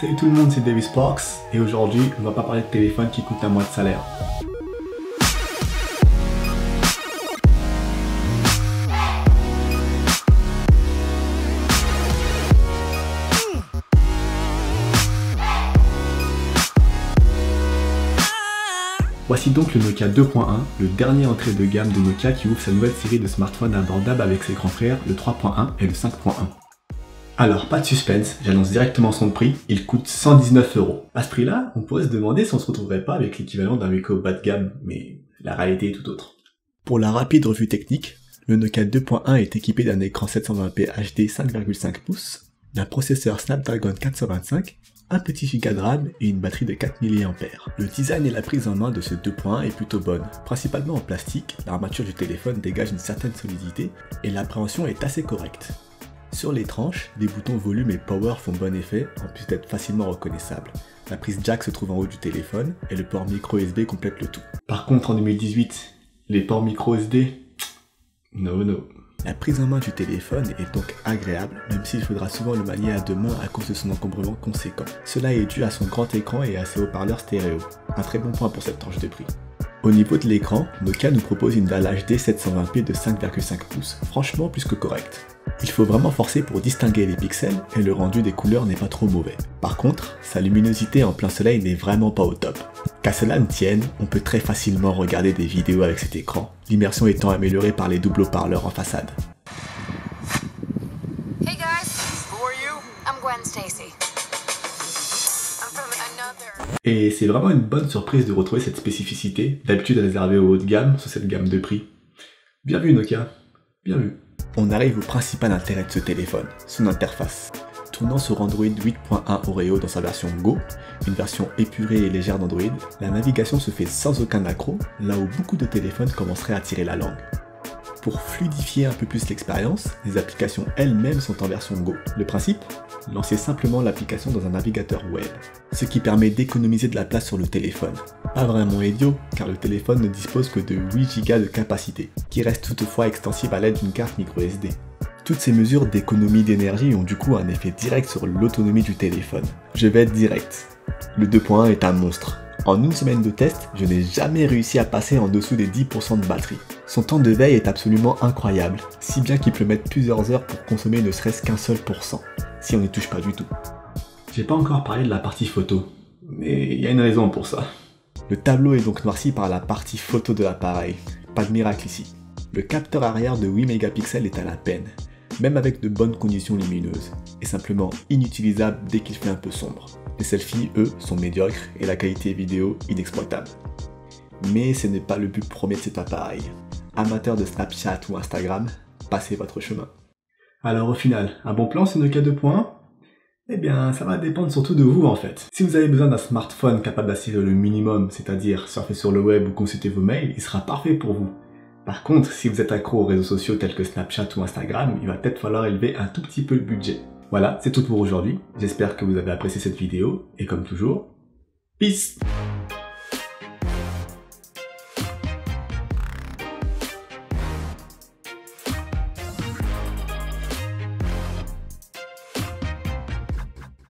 Salut tout le monde, c'est Davis Sparks et aujourd'hui on va pas parler de téléphone qui coûte un mois de salaire. Voici donc le Nokia 2.1, le dernier entrée de gamme de Nokia qui ouvre sa nouvelle série de smartphones abordables avec ses grands frères, le 3.1 et le 5.1. Alors, pas de suspense, j'annonce directement son prix, il coûte 119 €. À ce prix-là, on pourrait se demander si on se retrouverait pas avec l'équivalent d'un Wiko bas de gamme, mais la réalité est tout autre. Pour la rapide revue technique, le Nokia 2.1 est équipé d'un écran 720p HD 5,5 pouces, d'un processeur Snapdragon 425, un petit giga de RAM et une batterie de 4 mAh. Le design et la prise en main de ce 2.1 est plutôt bonne. Principalement en plastique, l'armature du téléphone dégage une certaine solidité et l'appréhension est assez correcte. Sur les tranches, les boutons volume et power font bon effet, en plus d'être facilement reconnaissables. La prise jack se trouve en haut du téléphone et le port micro SD complète le tout. Par contre en 2018, les ports micro SD, no. La prise en main du téléphone est donc agréable, même s'il faudra souvent le manier à deux mains à cause de son encombrement conséquent. Cela est dû à son grand écran et à ses haut-parleurs stéréo. Un très bon point pour cette tranche de prix. Au niveau de l'écran, Nokia nous propose une dalle HD 720p de 5,5 pouces, franchement plus que correcte. Il faut vraiment forcer pour distinguer les pixels et le rendu des couleurs n'est pas trop mauvais. Par contre, sa luminosité en plein soleil n'est vraiment pas au top. Qu'à cela ne tienne, on peut très facilement regarder des vidéos avec cet écran, l'immersion étant améliorée par les doubles haut-parleurs en façade. Hey guys, who are you? I'm Gwen Stacy. Et c'est vraiment une bonne surprise de retrouver cette spécificité, d'habitude réservée au haut de gamme, sur cette gamme de prix. Bien vu Nokia, bien vu. On arrive au principal intérêt de ce téléphone, son interface. Tournant sur Android 8.1 Oreo dans sa version Go, une version épurée et légère d'Android, la navigation se fait sans aucun accroc, là où beaucoup de téléphones commenceraient à tirer la langue. Pour fluidifier un peu plus l'expérience, les applications elles-mêmes sont en version Go. Le principe ? Lancer simplement l'application dans un navigateur web, ce qui permet d'économiser de la place sur le téléphone. Pas vraiment idiot, car le téléphone ne dispose que de 8 Go de capacité, qui reste toutefois extensible à l'aide d'une carte microSD. Toutes ces mesures d'économie d'énergie ont du coup un effet direct sur l'autonomie du téléphone. Je vais être direct. Le 2.1 est un monstre. En une semaine de test, je n'ai jamais réussi à passer en dessous des 10% de batterie. Son temps de veille est absolument incroyable, si bien qu'il peut mettre plusieurs heures pour consommer ne serait-ce qu'un seul %, si on n'y touche pas du tout. J'ai pas encore parlé de la partie photo, mais il y a une raison pour ça. Le tableau est donc noirci par la partie photo de l'appareil, pas de miracle ici. Le capteur arrière de 8 mégapixels est à la peine, même avec de bonnes conditions lumineuses, et simplement inutilisable dès qu'il fait un peu sombre. Les selfies, eux, sont médiocres et la qualité vidéo inexploitable. Mais ce n'est pas le but premier de cet appareil. Amateurs de Snapchat ou Instagram, passez votre chemin. Alors au final, un bon plan ce Nokia 2.1 ? Eh bien, ça va dépendre surtout de vous en fait. Si vous avez besoin d'un smartphone capable d'assurer le minimum, c'est-à-dire surfer sur le web ou consulter vos mails, il sera parfait pour vous. Par contre, si vous êtes accro aux réseaux sociaux tels que Snapchat ou Instagram, il va peut-être falloir élever un tout petit peu le budget. Voilà, c'est tout pour aujourd'hui. J'espère que vous avez apprécié cette vidéo, et comme toujours, peace!